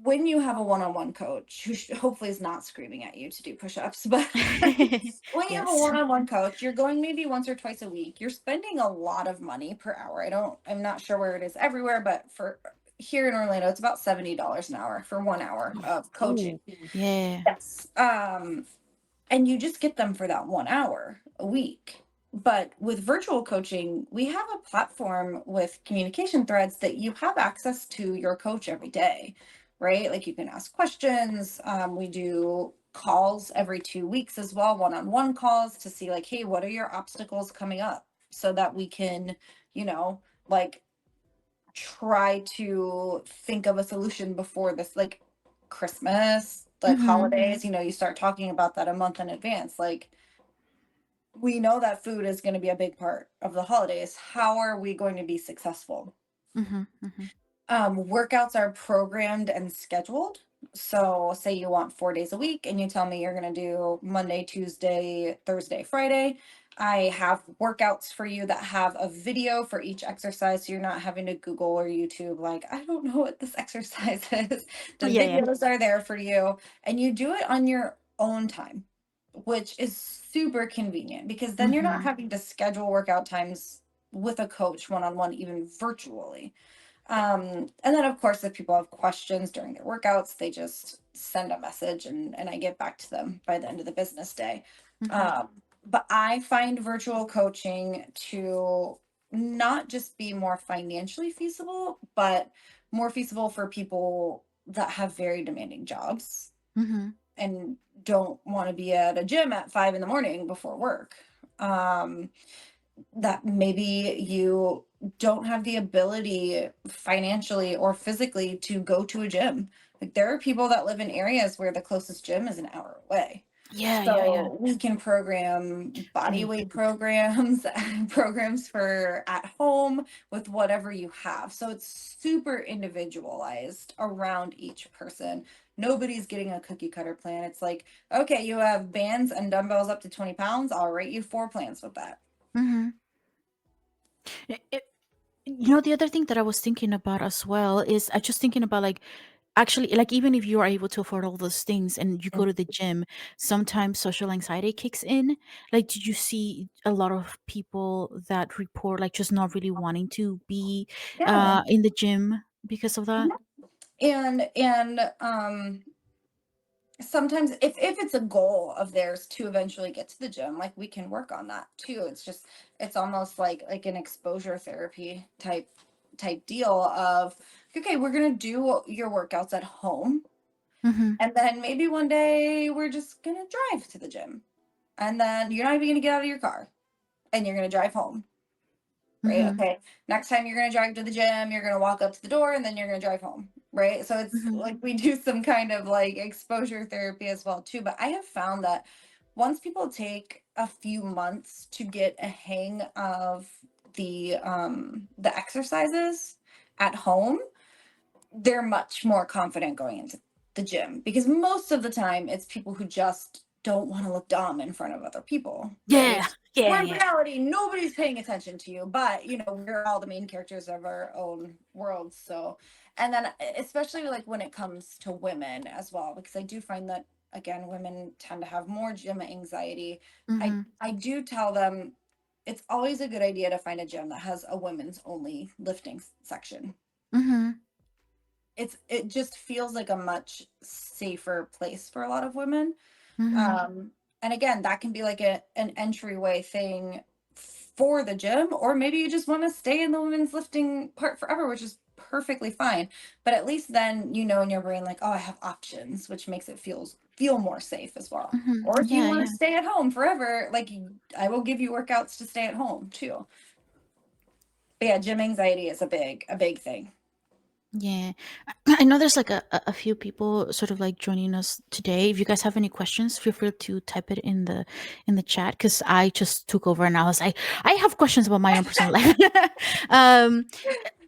when you have a one-on-one coach who hopefully is not screaming at you to do push-ups, but when you have a Yes. one-on-one coach, you're going maybe once or twice a week. You're spending a lot of money per hour. I'm not sure where it is everywhere, but for here in Orlando, it's about $70 an hour for 1 hour of coaching. Ooh. Yeah. Yes. And you just get them for that 1 hour a week. But with virtual coaching, we have a platform with communication threads that you have access to your coach every day, right? Like you can ask questions. We do calls every 2 weeks as well, one-on-one calls to see like, hey, what are your obstacles coming up so that we can, you know, like try to think of a solution before this, like Christmas, like Mm-hmm. holidays, you start talking about that a month in advance. Like, we know that food is going to be a big part of the holidays. How are we going to be successful? Mm-hmm. Mm-hmm. Workouts are programmed and scheduled. So, say you want 4 days a week, and you tell me you're going to do Monday, Tuesday, Thursday, Friday. I have workouts for you that have a video for each exercise. So you're not having to Google or YouTube, like, I don't know what this exercise is. The Yeah, yeah. videos are there for you, and you do it on your own time, which is super convenient because then you're not Mm-hmm. having to schedule workout times with a coach one on one, even virtually. And then of course, if people have questions during their workouts, they just send a message, and I get back to them by the end of the business day. Mm-hmm. Um, but I find virtual coaching to not just be more financially feasible, but more feasible for people that have very demanding jobs Mm-hmm. and don't want to be at a gym at 5 in the morning before work. Um, that maybe you don't have the ability financially or physically to go to a gym. Like, there are people that live in areas where the closest gym is an hour away. Yeah, yeah, yeah. So we can program body Hey. weight programs, programs for at home with whatever you have. So it's super individualized around each person. Nobody's getting a cookie cutter plan. It's like, okay, you have bands and dumbbells up to 20 pounds. I'll rate you 4 plans with that. Mm-hmm. The other thing that I was thinking about as well is I just thinking about like actually like even if you are able to afford all those things and you go to the gym, sometimes social anxiety kicks in. Like, did you see a lot of people that report like just not really wanting to be Yeah. in the gym because of that? And sometimes if it's a goal of theirs to eventually get to the gym, like, we can work on that too. It's almost like an exposure therapy type deal of, okay, we're gonna do your workouts at home, Mm-hmm. and then maybe one day we're just gonna drive to the gym, and then you're not even gonna get out of your car, and you're gonna drive home. Right? Mm-hmm. Okay. Next time you're going to drive to the gym, you're going to walk up to the door, and then you're going to drive home. Right? So it's Mm-hmm. like we do some kind of like exposure therapy as well too. But I have found that once people take a few months to get a hang of the exercises at home, they're much more confident going into the gym, because most of the time it's people who just don't want to look dumb in front of other people, right? Yeah, yeah, Where in yeah. reality, nobody's paying attention to you, but we're all the main characters of our own worlds. So, and then especially like when it comes to women as well, because I do find that, again, women tend to have more gym anxiety. I Mm-hmm. I do tell them it's always a good idea to find a gym that has a women's only lifting section. Mm-hmm. It just feels like a much safer place for a lot of women. Mm-hmm. And again, that can be like an entryway thing for the gym, or maybe you just want to stay in the women's lifting part forever, which is perfectly fine. But at least then you know in your brain, like, oh, I have options, which makes it feel more safe as well. Mm-hmm. Or if you Yeah, want yeah. to stay at home forever, like, I will give you workouts to stay at home too. But yeah, gym anxiety is a big thing. Yeah. I know there's like a few people sort of like joining us today. If you guys have any questions, feel free to type it in the chat because I just took over and I was like, I have questions about my own personal life. um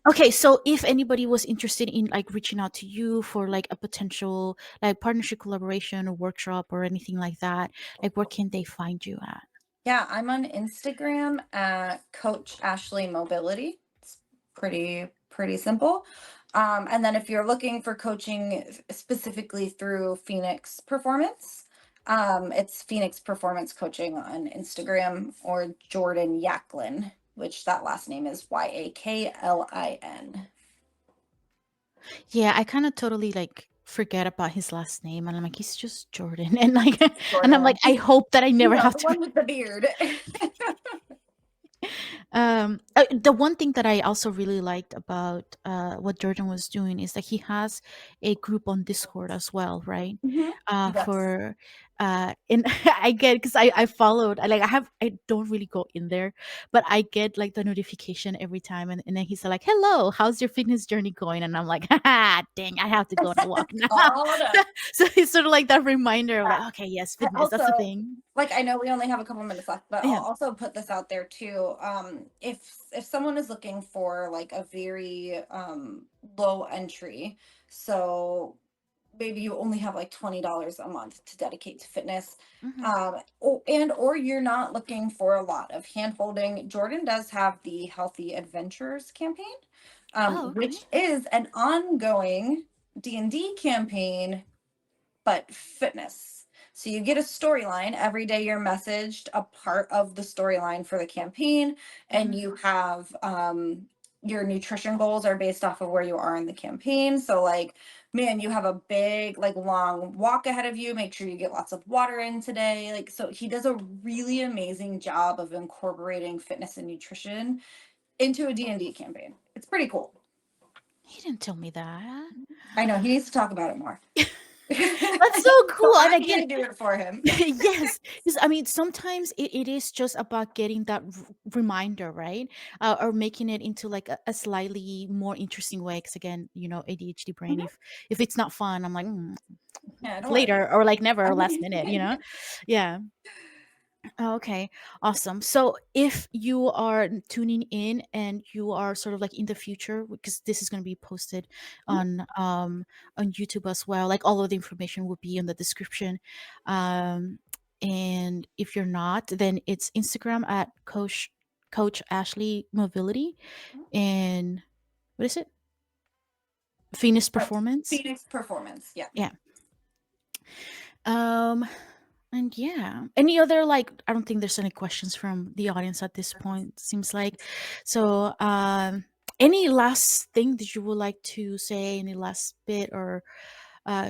okay, so if anybody was interested in like reaching out to you for like a potential like partnership collaboration or workshop or anything like that, like where can they find you at? Yeah, I'm on Instagram at Coach Ashley Mobility. It's pretty simple. And then if you're looking for coaching specifically through Phoenix Performance, it's Phoenix Performance Coaching on Instagram, or Jordan Yaklin, which that last name is Yaklin. Yeah, I kind of totally like forget about his last name and I'm like, he's just Jordan. And like and I'm like, Jordan. I hope that I never have The to one with the beard. um The one thing that I also really liked about what Jordan was doing is that he has a group on Discord as well, right? Mhm. Yes. For and I get because I followed like I don't really go in there, but I get like the notification every time, and then he's like, "Hello, how's your fitness journey going?" And I'm like, "Ha, dang, I have to go on a walk now." Called up. So it's sort of like that reminder of Yeah. like, okay, yes, I fitness, that's the also, thing. like, I know we only have a couple minutes left, but I'll Yeah. also put this out there too. If someone is looking for like a very low entry, so maybe you only have like $20 a month to dedicate to fitness, Hmm. or you're not looking for a lot of hand holding, Jordan does have the Healthy Adventures campaign, Oh, okay. which is an ongoing D&D campaign, but fitness. So you get a storyline every day. You're messaged a part of the storyline for the campaign, and Hmm. you have your nutrition goals are based off of where you are in the campaign. So like, man, you have a big like long walk ahead of you. Make sure you get lots of water in today. Like, so he does a really amazing job of incorporating fitness and nutrition into a D&D campaign. It's pretty cool. He didn't tell me that. I know he needs to talk about it more. That's so So cool. And I'm again, gonna do it for him. yes, because I mean, sometimes it is just about getting that reminder, right? Or making it into like a slightly more interesting way. Because again, ADHD brain. Mhm. If it's not fun, I'm like Yeah, don't worry. later or like never or last minute. Yeah. Oh, okay, awesome. So if you are tuning in and you are sort of like in the future, because this is going to be posted on YouTube as well, like all of the information will be in the description. And if you're not, then it's Instagram at Coach Ashley Mobility, and what is it? Venus Oh, Performance. Phoenix Performance. Yeah. Yeah. Um And yeah, any other like I don't think there's any questions from the audience at this point, seems like. So, any last thing that you would like to say, any last bit or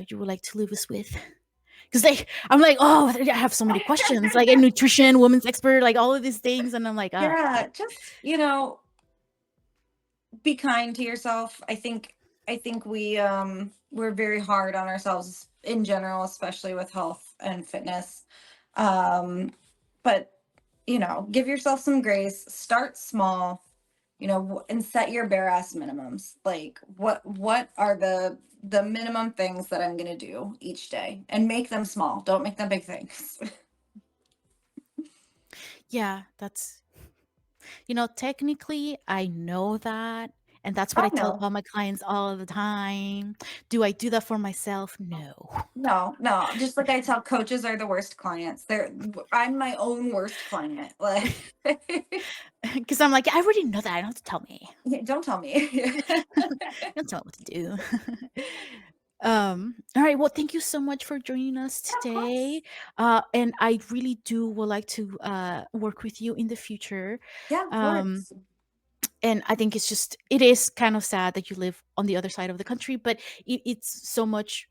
you would like to leave us with? Because I'm like, oh, I have so many questions, like in nutrition, women's expert, like all of these things, and I'm like, ah, Yeah, just, be kind to yourself. I think we're very hard on ourselves in general, especially with health and fitness. Um but give yourself some grace, start small, and set your bare ass minimums. Like what are the minimum things that I'm going to do each day, and make them small. Don't make them big things. yeah, that's technically, I know that, and that's what I I tell know. all my clients all the time. Do I do that for myself? No. No, no, just like I tell coaches are the worst clients. I'm my own worst client. Like, Because I'm like, I already know that. I don't have to tell me. don't tell me. Don't tell me what to do. All right. Well, thank you so much for joining us Yeah, of course. today. And I really do would like to work with you in the future. Yeah, of Um, course. and I think it is kind of sad that you live on the other side of the country, but it's so much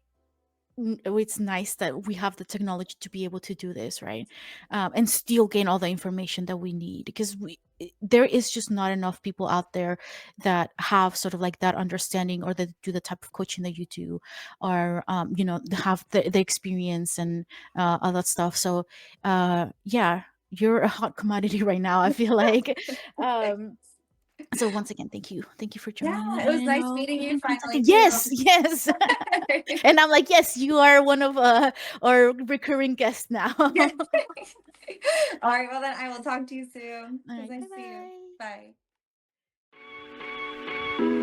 it's nice that we have the technology to be able to do this, right? And still gain all the information that we need, because there is just not enough people out there that have sort of like that understanding, or that do the type of coaching that you do, or have the experience and all that stuff. So yeah, you're a hot commodity right now, I feel like. um so once again, thank you for Yeah, joining, it was and nice I'll meeting keep you in contact. finally Yes, too. yes. And I'm like, yes, you are one of our recurring guests now. Yeah. All All right, well then I will talk to you soon. It was right, nice bye to see you. bye. Bye.